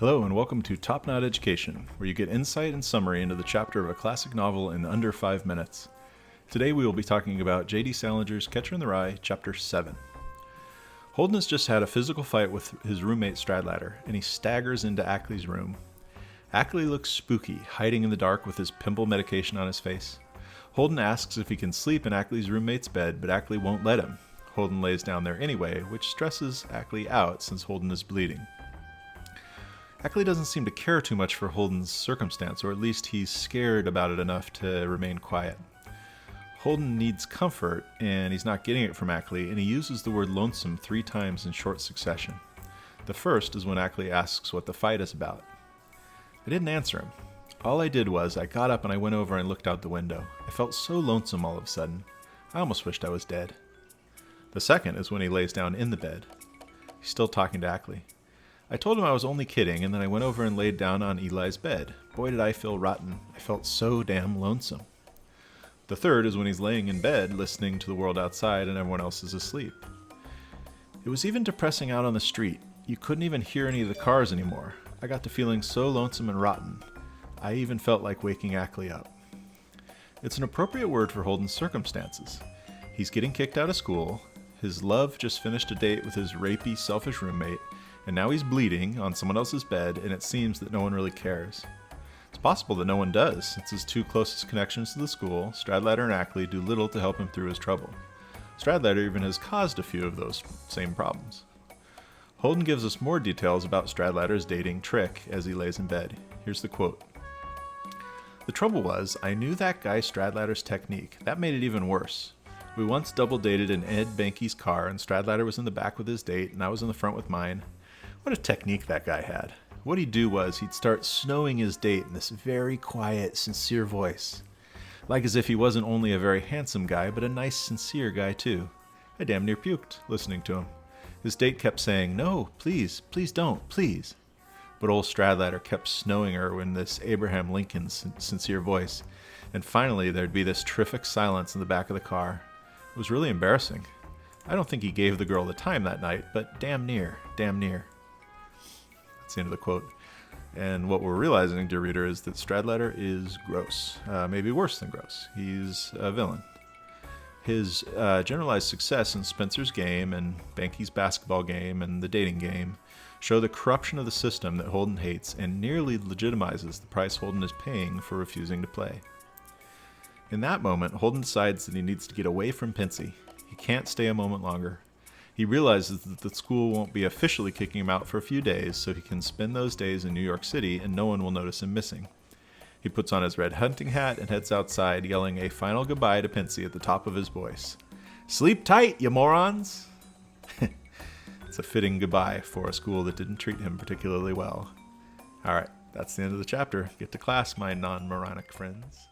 Hello and welcome to Top Knot Education, where you get insight and summary into the chapter of a classic novel in under 5 minutes. Today we will be talking about J.D. Salinger's Catcher in the Rye, Chapter 7. Holden has just had a physical fight with his roommate Stradlater, and he staggers into Ackley's room. Ackley looks spooky, hiding in the dark with his pimple medication on his face. Holden asks if he can sleep in Ackley's roommate's bed, but Ackley won't let him. Holden lays down there anyway, which stresses Ackley out since Holden is bleeding. Ackley doesn't seem to care too much for Holden's circumstance, or at least he's scared about it enough to remain quiet. Holden needs comfort, and he's not getting it from Ackley, and he uses the word lonesome 3 times in short succession. The first is when Ackley asks what the fight is about. I didn't answer him. All I did was I got up and I went over and looked out the window. I felt so lonesome all of a sudden. I almost wished I was dead. The second is when he lays down in the bed. He's still talking to Ackley. I told him I was only kidding, and then I went over and laid down on Eli's bed. Boy, did I feel rotten. I felt so damn lonesome. The third is when he's laying in bed, listening to the world outside, and everyone else is asleep. It was even depressing out on the street. You couldn't even hear any of the cars anymore. I got to feeling so lonesome and rotten. I even felt like waking Ackley up. It's an appropriate word for Holden's circumstances. He's getting kicked out of school. His love just finished a date with his rapey, selfish roommate, and now he's bleeding on someone else's bed, and it seems that no one really cares. It's possible that no one does, since his 2 closest connections to the school, Stradlater and Ackley, do little to help him through his trouble. Stradlater even has caused a few of those same problems. Holden gives us more details about Stradlater's dating trick as he lays in bed. Here's the quote. "The trouble was, I knew that guy Stradlater's technique. That made it even worse. We once double dated in Ed Banky's car, and Stradlater was in the back with his date, and I was in the front with mine. What a technique that guy had. What he'd do was he'd start snowing his date in this very quiet, sincere voice. Like as if he wasn't only a very handsome guy, but a nice, sincere guy too. I damn near puked listening to him. His date kept saying, 'No, please, please don't, please.' But old Stradlater kept snowing her in this Abraham Lincoln sincere voice. And finally there'd be this terrific silence in the back of the car. It was really embarrassing. I don't think he gave the girl the time that night, but damn near, damn near." That's the end of the quote. And what we're realizing, dear reader, is that Stradlater is gross. Maybe worse than gross. He's a villain. His generalized success in Spencer's game and Banky's basketball game and the dating game show the corruption of the system that Holden hates and nearly legitimizes the price Holden is paying for refusing to play. In that moment, Holden decides that he needs to get away from Pincy. He can't stay a moment longer. He realizes that the school won't be officially kicking him out for a few days, so he can spend those days in New York City and no one will notice him missing. He puts on his red hunting hat and heads outside, yelling a final goodbye to Pincy at the top of his voice. "Sleep tight, you morons!" It's a fitting goodbye for a school that didn't treat him particularly well. Alright, that's the end of the chapter. Get to class, my non-moronic friends.